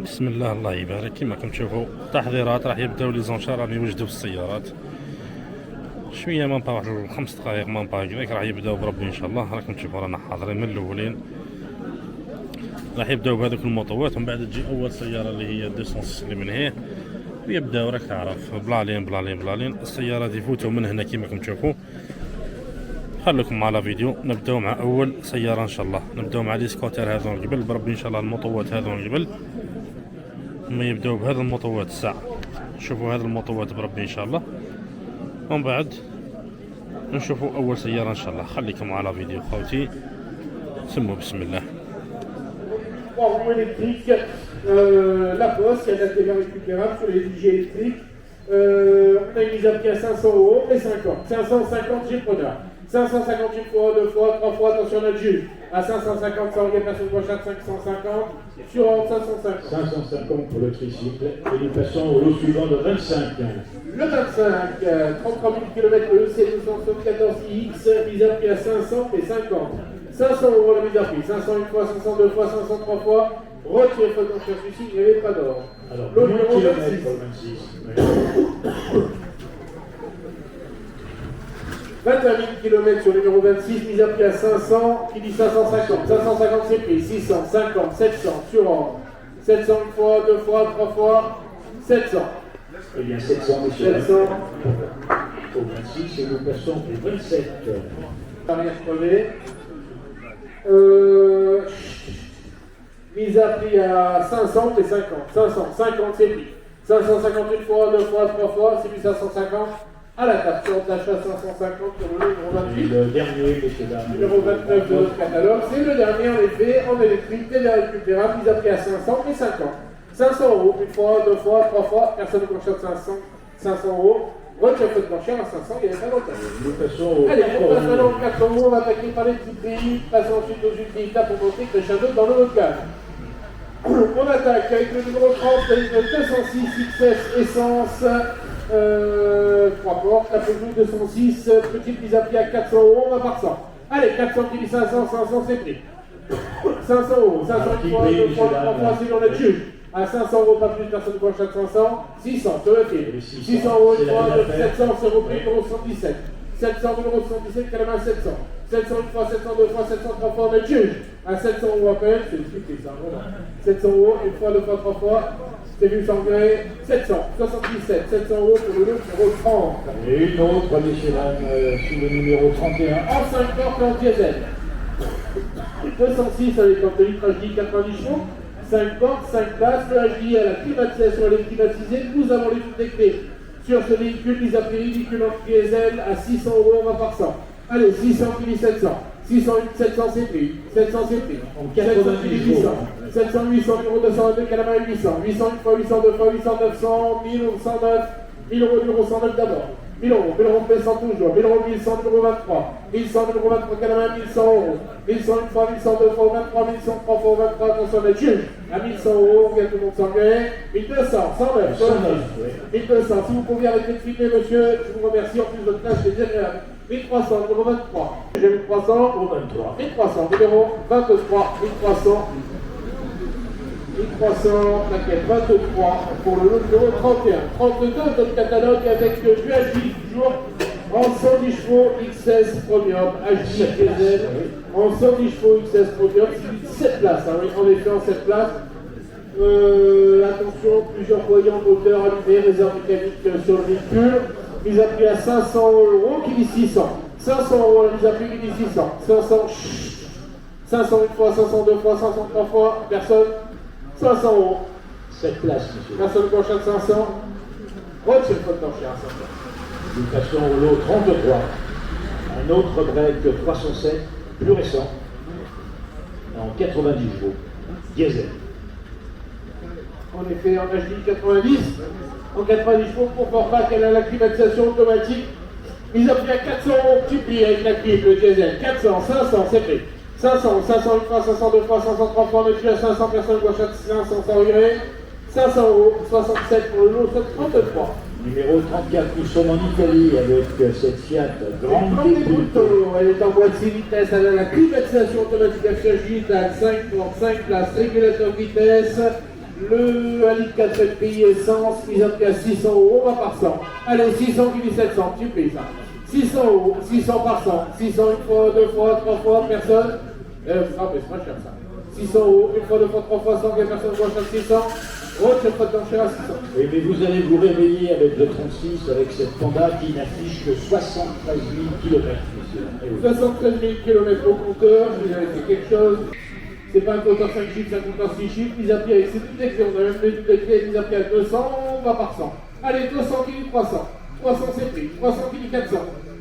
بسم الله الله يبارك. كما راكم تشوفوا تحضيرات راح يبداو لي زونشار راني يوجدوا في السيارات شويه من واحد 5 دقائق من هكذاك راح يبداو بربي ان شاء الله. راكم تشوفوا رانا حاضرين من الاولين راح يبداو بهذوك الموطوات ومن بعد تجي اول سياره اللي هي 206 اللي من هنا ويبداو راك تعرف بلالين السيارات يفوتوا من هنا كما راكم تشوفوا. خليكم مع فيديو نبداو مع اول سياره ان شاء الله. نبداو مع لي سكوتر هذو من قبل بربي ان شاء الله. الموطوات هذو من قبل ما يبداو بهذا الموطوات الساعه. شوفوا هذا الموطوات بربي ان شاء الله ومن بعد نشوفوا اول سياره ان شاء الله. خليكم على فيديو خوتي سموا بسم الله. Roues électriques, la Poste, il y a de la télé récupérable sur les DJ électriques. On a une mise à prix à 500 € et 50. 550 chez Preneur. 550 une fois, 2 fois, 3 fois, attention notre juge. À 550, ça engage personne prochaine, 550. Sur 550. 550 pour le tricycle. Et nous passons au lot suivant de 25. Le 25, 33 000 km, le EC 274X, mise à prix à 500 et 50. 500 € la mise à prix, 500 une fois, 500 deux fois, 500 trois fois. Retirez votre enchère ici, il n'y avait pas d'or. Alors, le numéro numéro 26 pour le 26. 21 000 km sur le numéro 26, mise à prix à 500, qui dit 550. 550 c'est pris, 600, 50, 700, sur ordre. 700 une fois, 2 fois, 3 fois, 700. Eh bien, 700, monsieur. 700. Au 26, et nous passons au 27. Arrière crevé. Mise à prix à 500 et 50. 500, 50 c'est pris. 550 une fois, 2 fois, 3 fois, c'est 1550. À la table, sur d'achat 550 pour le numéro 28. Et le dernier, messieurs, dames. Numéro 29 de notre catalogue, c'est le dernier en effet, en électrique, télé récupérable, mise à prix à 500 et 50. 500 € une fois, 2 fois, 3 fois, personne ne conchère 500 €. Retire votre enchère à 500, il n'y avait pas longtemps. Nous passons au Allez, on passe 80. maintenant au 4 €, on va attaquer par les petits pays, passons ensuite aux utilités pour montrer que chacun dans le local. On attaque avec le numéro 30, le 206 XS essence, 3 portes, la Peugeot 206, petite mise à prix à 400 €, on va par 100. Allez, 400 qui dit 500, 500 c'est pris. 500 €, 500 une fois, 2 fois, 3 fois, si l'on est juge. À 500 € pas plus, personne ne voit chaque 500, 600, sur le fil. 600 € une fois, 700 c'est repris, numéro 117. 700 numéro 117, Calamar 700. 700 une fois, 700 deux fois, 700 trois fois, on est juge. À 700 € à peine, c'est discuté ça, voilà. 700 € une fois, 2 fois, 3 fois, c'est vu s'engager. 700, 77, 700 € pour le numéro 30. Et une autre, messieurs, dames, sous le numéro 31. En 5 portes et en diesel. 206 avec un litre HDI 90 chevaux. 5 portes, 5 places, le HDI à la climatisation, elle est climatisée. Nous avons les toutes les clés sur ce véhicule, mise à prix véhicule en diesel à 600 €, on va par 100. Allez, 600 qui dit 700. 600, 700 c'est pris. 700 c'est pris. En 700 qui dit 800. 90 700, 800, numéro 222, Calamar 800. 800 une fois, 800 deux fois, 800, 900, 1000, 109. 1000 € numéro 109 d'abord. 1000 €, 1000 € baissant toujours. 1000 € 1100, numéro 23. 1100, numéro 23, Calamar 1100 €. 1100 une fois, 1100 deux fois, 23, 1100 trois fois, 23, attention, on est juge. À 1100 €, on vient tout le monde s'engager. 1200, 109, 1200, si vous pouvez arrêter de filmer, monsieur, je vous remercie. En plus, votre tâche est désagréable. 1300, numéro 23. J'ai 1300, Au 23. 1300, numéro 23, 1300. 1300, plaquette 23 pour le lot numéro 31. 32 de notre catalogue avec du HDI toujours en 110 chevaux XS Premium, HDI diesel en 110 chevaux XS Premium, c'est 7 places, hein, oui, en effet en 7 places. Attention, plusieurs voyants moteur allumés, réserve mécanique sur le véhicule, mise à prix à 500 € qui dit 600. 500 € la mise à prix qui dit 600. 500, 500 une fois, 500 deux fois, 500 trois fois, personne. 500 €. 7 places, monsieur. Personne prochaine 500. Retire votre enchère à 500. Nous passons au lot 33. Un autre break 307, plus récent, en 90 chevaux, diesel. En effet, en HDI 90, en 90 chevaux, pour Forfac, elle a la climatisation automatique. Mise à prix à 400 € multiplié avec la clim, le diesel. 400, 500, c'est pris. 500, 500 une fois, 500 deux fois, 500 trois fois, on est à 500, personne voit chaque 500 sans regret. 500 €, 67 pour le lot 33. Numéro 34, nous sommes en Italie avec cette Fiat Grande Punto. Elle est en boîte 6 vitesses, elle a la climatisation automatique affichage digitale, 5 portes, 5 places, régulateur de vitesse, Le litre 4 pays essence, mise à prix à 600 euros, on va par 100. Allez, 600 qui dit 700, tu payes ça. 600 euros, 600 par 100. 600 une fois, deux fois, trois fois, personne. Ah, mais c'est pas cher ça. 600 euros, une fois, deux fois, trois fois, 100, il y a personne qui achète 600. Autre, je pas d'enchère à 600. Oui, mais vous allez vous réveiller avec le 36, avec cette Panda qui n'affiche que 73 000 km. 73 000 km au compteur, je vous avais fait quelque chose. C'est pas un compteur 5 chiffres, c'est un compteur 6 chiffres. Mise à prix avec ces toutes les clés, on a même les toutes les clés, mise à prix à 200, on va par 100. Allez, 200 qui dit 300. 300 c'est pris. 300 qui dit 400.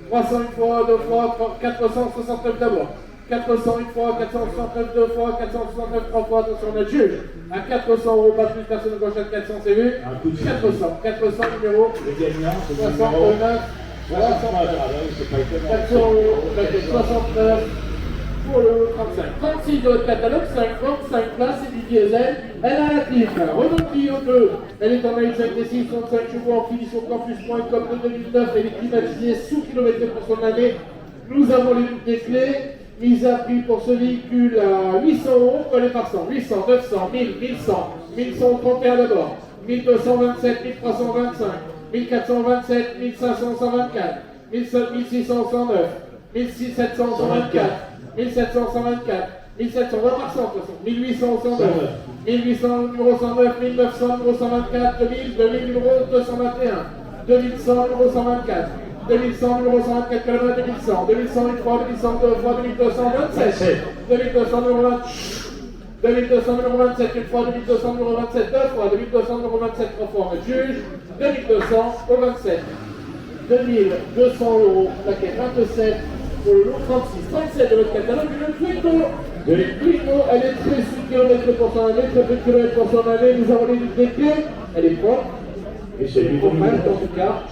300 une fois, deux fois, 469 d'abord. 400 une fois, 469 deux fois, 469 trois fois, attention, on a le juge. À 400 euros, pas plus, personne ne gauche à 400, c'est vu. 400, 400 numéro. Le gagnant, c'est le 69, 400 euros, 69 pour le 35. 36 de votre catalogue, 50, 5 places, c'est du diesel. Elle a la clim. Renault Clio 2, elle est en A5 D6, 65 chevaux en finition campus.com de 2009, elle est climatisée sous kilomètre pour son année. Nous avons les toutes des clés. Mise à prix pour ce véhicule à 800 euros, collé par 100, 800, 900, 1000, 1100, 1131 d'abord, 1227, 1325, 1427, 1500, 124, 1600, 109, 1700, 124, 1700, 124, 1700, 20 par 100 de toute façon, 1800, 109, 1800, numéro 109, 1900, numéro 124, 2000, 2000, numéro 221, 2100, numéro 124, 2100, numéro 124, 2100, 2100, une fois, 2100, deux fois, 2227, 2200, numéro 20, 2200, numéro 27, une fois, 2200, numéro 27, deux fois, 2200, numéro 27, trois fois, on juge, 2200 au 27, 2200 euros, paquet 27, pour le lot 36, 37 de votre catalogue, une Twingo. Twingo, elle est très sous km pour son année, très peu de km pour son année, nous avons les luttes des clés, elle est propre, Et c'est du complète en tout cas.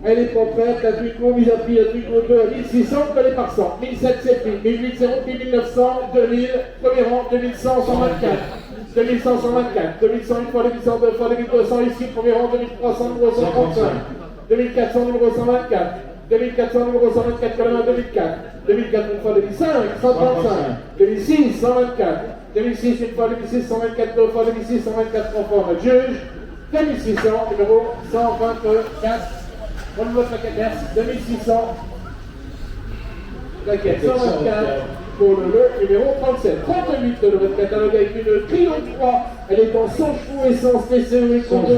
Elle est complète, la Twingo mise à prix, la Twingo 2 à 1600, collée par 100, 1700, 1800, 1900, 2000, premier rang, 2100, 124, 2100, 124, 2100, une fois, 2100, deux fois, 2200, ici, premier rang, 2300, numéro 135, 2400, numéro 124, 2400, numéro 124, collé à 2004, 2004, une fois, 2005, 135, 2006, 124, 2006, une fois, 2006, 124, deux fois, 2006, 124, trois fois, on juge, 2600, numéro 124, on vote la caisse, 2600, la caisse 124 pour le lot numéro 37. 38 de votre catalogue avec une Clio 3, elle est en 100 chevaux essence TCE Eco2,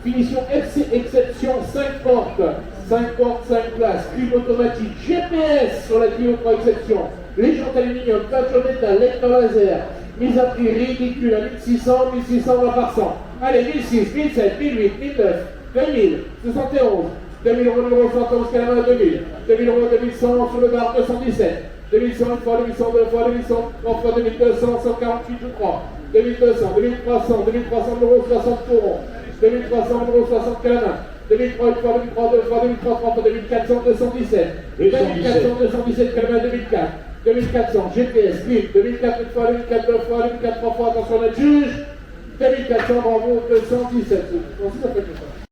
finition FC Exception 5 portes, 5 portes, 5 places, cube automatique, GPS sur la Clio 3 Exception, les jantes aluminium, peinture métal, lecteur laser, mise à prix ridicule à 1600, 1600 va par 100. Allez, 1006, 1007, 1008, 1009, 2000, 71. 2000 euros numéro 71, Canada 2000, 2000 euros 2100 sur le bar 217, 2100 une fois, 2100 deux fois, 2100 trois fois, 2200, 148 je crois, 2200, 2300, 2300 euros 60 pour 2300 euros 60 Canada, 2003 une fois, 2003 deux fois, 2003 trois fois, 2400 217, 2400 217 Canada 2004, 2400 GPS, PIP, 2004 une fois, 2004 deux fois, 2004 trois fois, attention la juge, 2400 bravo 217, bon, ça fait tout ça.